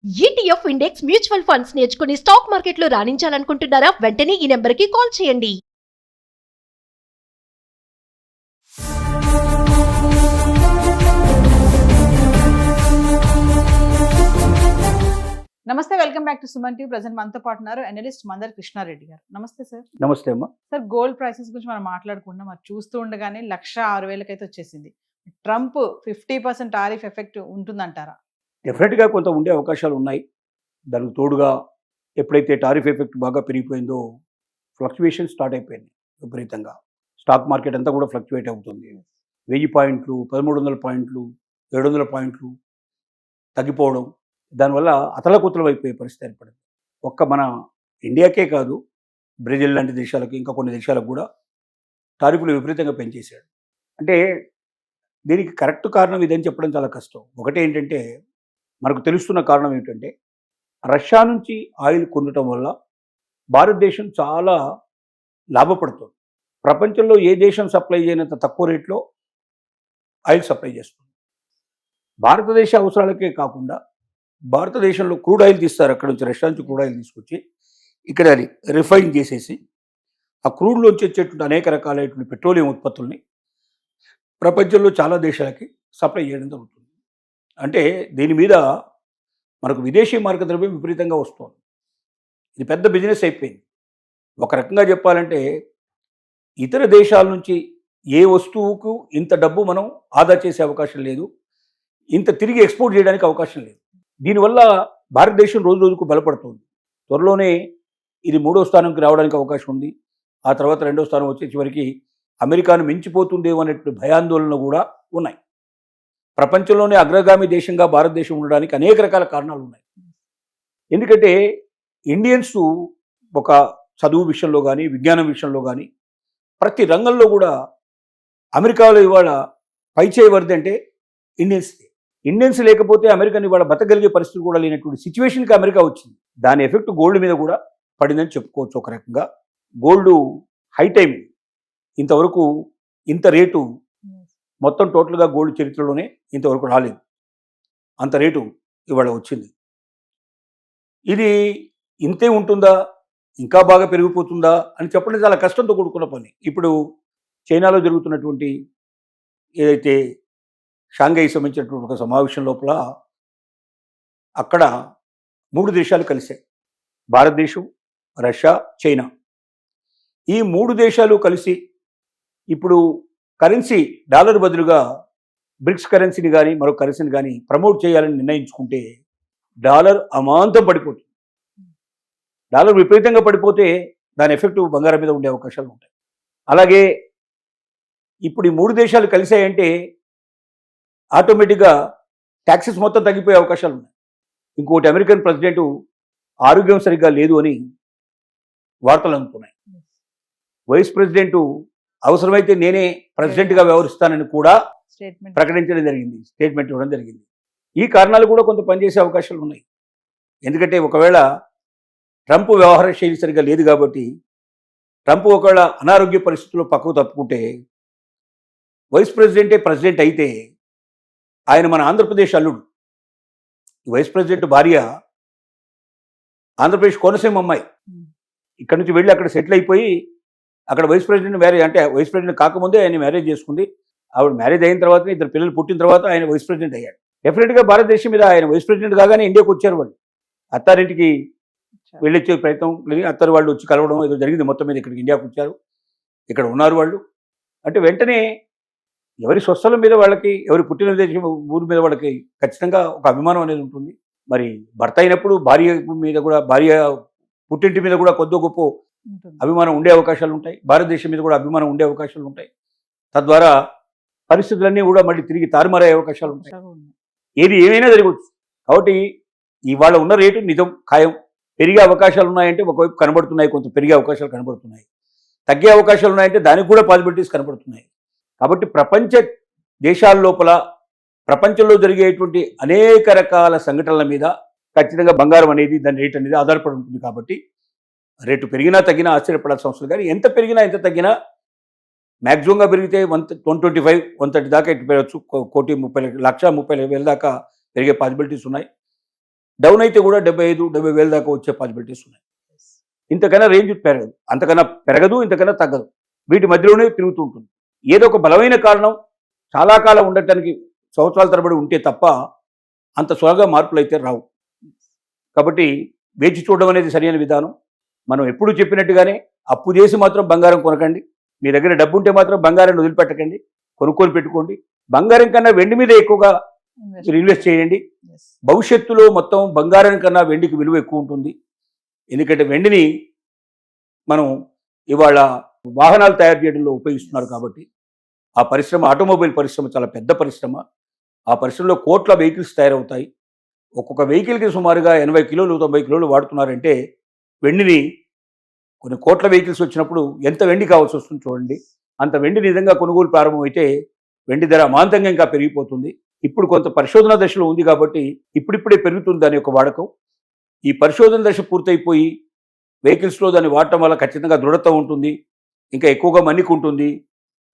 ETF index mutual funds నేర్చుకుని stock మార్కెట్లో రాణించాలనుకుంటున్నారా? వెంటనే ఈ నెంబర్కి కాల్ చేయండి. నమస్తే, welcome back to Suman TV. Present మనతో పాటు ఉన్నారు అనలిస్ట్ మందర్ కృష్ణారెడ్డి గారు. నమస్తే సార్. నమస్తే అమ్మా. సార్, గోల్డ్ ప్రైసెస్ గురించి మనం మాట్లాడుకుంటున్నాం. అది చూస్తూ ఉండగానే 1,06,000 అయితే వచ్చేసింది. ట్రంప్ 50% టారిఫ్ ఎఫెక్ట్ ఉంటుందంటారా? డెఫినెట్గా కొంత ఉండే అవకాశాలు ఉన్నాయి. దానికి తోడుగా ఎప్పుడైతే టారిఫ్ ఎఫెక్ట్ బాగా పెరిగిపోయిందో ఫ్లక్చువేషన్ స్టార్ట్ అయిపోయింది విపరీతంగా. స్టాక్ మార్కెట్ అంతా కూడా ఫ్లక్చువేట్ అవుతుంది. 1000 పాయింట్లు, 1300 పాయింట్లు, 700 పాయింట్లు తగ్గిపోవడం, దానివల్ల అతలకుతలం అయిపోయే పరిస్థితి ఏర్పడింది. ఒక్క మన ఇండియాకే కాదు, బ్రెజిల్ లాంటి దేశాలకు, ఇంకా కొన్ని దేశాలకు కూడా టారిఫ్లు విపరీతంగా పెంచేశాడు. అంటే దీనికి కరెక్ట్ కారణం ఇదని చెప్పడం చాలా కష్టం. ఒకటి ఏంటంటే, మనకు తెలుస్తున్న కారణం ఏంటంటే, రష్యా నుంచి ఆయిల్ కొనటం వల్ల భారతదేశం చాలా లాభపడుతుంది. ప్రపంచంలో ఏ దేశం సప్లై చేయనంత తక్కువ రేట్లో ఆయిల్ సప్లై చేస్తుంది. భారతదేశ అవసరాలకే కాకుండా భారతదేశంలో క్రూడ్ ఆయిల్ తీస్తారు. అక్కడ నుంచి రష్యా నుంచి క్రూడ్ ఆయిల్ తీసుకొచ్చి ఇక్కడ అది రిఫైన్ చేసేసి ఆ క్రూడ్లోంచి వచ్చేటువంటి అనేక రకాలైనటువంటి పెట్రోలియం ఉత్పత్తుల్ని ప్రపంచంలో చాలా దేశాలకి సప్లై చేయడం జరుగుతుంది. అంటే దీని మీద మనకు విదేశీ మార్గ ద్రవ్యం విపరీతంగా వస్తుంది. ఇది పెద్ద బిజినెస్ అయిపోయింది. ఒక రకంగా చెప్పాలంటే, ఇతర దేశాల నుంచి ఏ వస్తువుకు ఇంత డబ్బు మనం ఆదా చేసే అవకాశం లేదు, ఇంత తిరిగి ఎక్స్పోర్ట్ చేయడానికి అవకాశం లేదు. దీనివల్ల భారతదేశం రోజు రోజుకు బలపడుతుంది. త్వరలోనే ఇది 3వ స్థానంకి రావడానికి అవకాశం ఉంది. ఆ తర్వాత 2వ స్థానం వచ్చే చివరికి అమెరికాను మించిపోతుందేమో అనేటువంటి భయాందోళన కూడా ఉన్నాయి. ప్రపంచంలోనే అగ్రగామి దేశంగా భారతదేశం ఉండడానికి అనేక రకాల కారణాలు ఉన్నాయి. ఎందుకంటే ఇండియన్స్ ఒక చదువు విషయంలో కానీ, విజ్ఞానం విషయంలో కానీ, ప్రతి రంగంలో కూడా అమెరికాలో ఇవాళ పైచేయవరది అంటే ఇండియన్స్ లేకపోతే అమెరికాని ఇవాళ బతకగలిగే పరిస్థితి కూడా లేనటువంటి సిచ్యువేషన్కి అమెరికా వచ్చింది. దాని ఎఫెక్ట్ గోల్డ్ మీద కూడా పడిందని చెప్పుకోవచ్చు. ఒక రకంగా గోల్డ్ హై టైం, ఇంతవరకు ఇంత రేటు మొత్తం టోటల్గా గోల్డ్ చరిత్రలోనే ఇంతవరకు రాలేదు. అంత రేటు ఇవాళ వచ్చింది. ఇది ఇంతే ఉంటుందా, ఇంకా బాగా పెరిగిపోతుందా అని చెప్పడం చాలా కష్టంతో కూడుకున్న పని. ఇప్పుడు చైనాలో జరుగుతున్నటువంటి ఏదైతే షాంఘై సంబంధించినటువంటి ఒక సమావేశం లోపల అక్కడ 3 దేశాలు కలిశాయి. భారతదేశం, రష్యా, చైనా. ఈ 3 దేశాలు కలిసి ఇప్పుడు కరెన్సీ డాలర్ బదులుగా బ్రిక్స్ కరెన్సీని కానీ మరో కరెన్సీని కానీ ప్రమోట్ చేయాలని నిర్ణయించుకుంటే డాలర్ అమాంతం పడిపోతుంది. డాలర్ విపరీతంగా పడిపోతే దాని ఎఫెక్ట్ బంగారం మీద ఉండే అవకాశాలు ఉంటాయి. అలాగే ఇప్పుడు ఈ 3 దేశాలు కలిసాయంటే ఆటోమేటిక్గా ట్యాక్సెస్ మొత్తం తగ్గిపోయే అవకాశాలు ఉన్నాయి. ఇంకోటి, అమెరికన్ ప్రెసిడెంట్ ఆరోగ్యం సరిగ్గా లేదు అని వార్తలు అందుతున్నాయి. వైస్ ప్రెసిడెంట్ అవసరమైతే నేనే ప్రెసిడెంట్గా వ్యవహరిస్తానని కూడా ప్రకటించడం జరిగింది, స్టేట్మెంట్ ఇవ్వడం జరిగింది. ఈ కారణాలు కూడా కొంత పనిచేసే అవకాశాలు ఉన్నాయి. ఎందుకంటే ఒకవేళ ట్రంప్ వ్యవహార శైలి సరిగ్గా లేదు కాబట్టి, ట్రంప్ ఒకవేళ అనారోగ్య పరిస్థితుల్లో పక్కకు తప్పుకుంటే, వైస్ ప్రెసిడెంటే ప్రెసిడెంట్ అయితే ఆయన మన ఆంధ్రప్రదేశ్ అల్లుడు. వైస్ ప్రెసిడెంట్ భార్య ఆంధ్రప్రదేశ్ కోనసీమ అమ్మాయి. ఇక్కడ నుంచి వెళ్ళి అక్కడ సెటిల్ అయిపోయి అక్కడ వైస్ ప్రెసిడెంట్ మ్యారేజ్, అంటే వైస్ ప్రెసిడెంట్ కాకముందే ఆయన మ్యారేజ్ చేసుకుంది. ఆవిడ మ్యారేజ్ అయిన తర్వాత 2 పిల్లలు పుట్టిన తర్వాత ఆయన వైస్ ప్రెసిడెంట్ అయ్యాడు. డెఫినెట్గా భారతదేశం మీద ఆయన వైస్ ప్రెసిడెంట్ కాగానే ఇండియాకి వచ్చారు. వాళ్ళు అత్తారింటికి వెళ్ళొచ్చే ప్రయత్నం లేదు, అత్తారు వాళ్ళు వచ్చి కలవడం ఏదో జరిగింది. మొత్తం మీద ఇక్కడికి ఇండియాకి వచ్చారు, ఇక్కడ ఉన్నారు వాళ్ళు. అంటే వెంటనే ఎవరి స్వస్థలం మీద వాళ్ళకి, ఎవరి పుట్టిన దేశం ఊరి మీద వాళ్ళకి ఖచ్చితంగా ఒక అభిమానం అనేది ఉంటుంది. మరి భర్త అయినప్పుడు భార్య మీద కూడా, భార్య పుట్టింటి మీద కూడా కొద్ది గొప్ప అభిమానం ఉండే అవకాశాలు ఉంటాయి. భారతదేశం మీద కూడా అభిమానం ఉండే అవకాశాలు ఉంటాయి. తద్వారా పరిస్థితులన్నీ కూడా మళ్ళీ తిరిగి తారుమారయ్యే అవకాశాలు ఉంటాయి. ఏది ఏమైనా జరగవచ్చు. కాబట్టి ఇవాళ ఉన్న రేటు నిజం ఖాయం. పెరిగే అవకాశాలు ఉన్నాయంటే ఒకవైపు కనబడుతున్నాయి, కొంత పెరిగే అవకాశాలు కనబడుతున్నాయి. తగ్గే అవకాశాలు ఉన్నాయంటే దానికి కూడా పాసిబిలిటీస్ కనబడుతున్నాయి. కాబట్టి ప్రపంచ దేశాల లోపల ప్రపంచంలో జరిగేటువంటి అనేక రకాల సంఘటనల మీద ఖచ్చితంగా బంగారం అనేది, దాని రేట్ అనేది ఆధారపడి ఉంటుంది. కాబట్టి రేటు పెరిగినా తగ్గినా ఆశ్చర్యపడాల్సిన అవసరం కానీ, ఎంత పెరిగినా ఎంత తగ్గినా మ్యాక్సిమంగా పెరిగితే 125, 130 దాకా పెరగచ్చు. 1,30,00,000 దాకా పెరిగే పాసిబిలిటీస్ ఉన్నాయి. డౌన్ అయితే కూడా 75,000-70,000 దాకా వచ్చే పాసిబిలిటీస్ ఉన్నాయి. ఇంతకన్నా రేంజ్ పెరగదు, అంతకన్నా పెరగదు, ఇంతకన్నా తగ్గదు, వీటి మధ్యలోనే తిరుగుతూ ఉంటుంది. ఏదో ఒక బలమైన కారణం చాలా కాలం ఉండటానికి సంవత్సరాల తరబడి ఉంటే తప్ప అంత సులభంగా మార్పులు అయితే రావు. కాబట్టి వేచి చూడడం అనేది సరైన విధానం. మనం ఎప్పుడు చెప్పినట్టుగానే అప్పు చేసి మాత్రం బంగారం కొనకండి. మీ దగ్గర డబ్బు ఉంటే మాత్రం బంగారాన్ని వదిలిపెట్టకండి, కొనుక్కొని పెట్టుకోండి. బంగారం కన్నా వెండి మీద ఎక్కువగా మీరు ఇన్వెస్ట్ చేయండి. భవిష్యత్తులో మొత్తం బంగారం కన్నా వెండికి విలువ ఎక్కువ ఉంటుంది. ఎందుకంటే వెండిని మనం ఇవాళ వాహనాలు తయారు చేయడంలో ఉపయోగిస్తున్నారు కాబట్టి ఆ పరిశ్రమ, ఆటోమొబైల్ పరిశ్రమ చాలా పెద్ద పరిశ్రమ. ఆ పరిశ్రమలో కోట్ల వెహికల్స్ తయారవుతాయి. ఒక్కొక్క వెహికల్కి సుమారుగా 80 కిలోలు 90 కిలోలు వాడుతున్నారంటే వెండిని కొన్ని కోట్ల వెహికల్స్ వచ్చినప్పుడు ఎంత వెండి కావాల్సి వస్తుంది చూడండి. అంత వెండి నిజంగా కొనుగోలు ప్రారంభమైతే వెండి ధర అమాంతంగా ఇంకా పెరిగిపోతుంది. ఇప్పుడు కొంత పరిశోధన దశలో ఉంది కాబట్టి ఇప్పుడిప్పుడే పెరుగుతుంది దాని యొక్క వాడకం. ఈ పరిశోధన దశ పూర్తయిపోయి వెహికల్స్లో దాన్ని వాడటం వల్ల ఖచ్చితంగా దృఢత ఉంటుంది, ఇంకా ఎక్కువగా మన్నిక ఉంటుంది,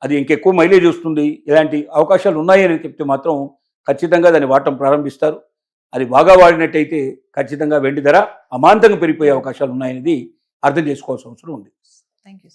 అది ఇంకెక్కువ మైలేజ్ వస్తుంది. ఇలాంటి అవకాశాలు ఉన్నాయని చెప్తే మాత్రం ఖచ్చితంగా దాన్ని వాడటం ప్రారంభిస్తారు. అది బాగా వాడినట్టయితే ఖచ్చితంగా వెండి ధర అమాంతంగా పెరిగిపోయే అవకాశాలు ఉన్నాయనేది అర్థం చేసుకోవాల్సిన అవసరం ఉంది. Thank you.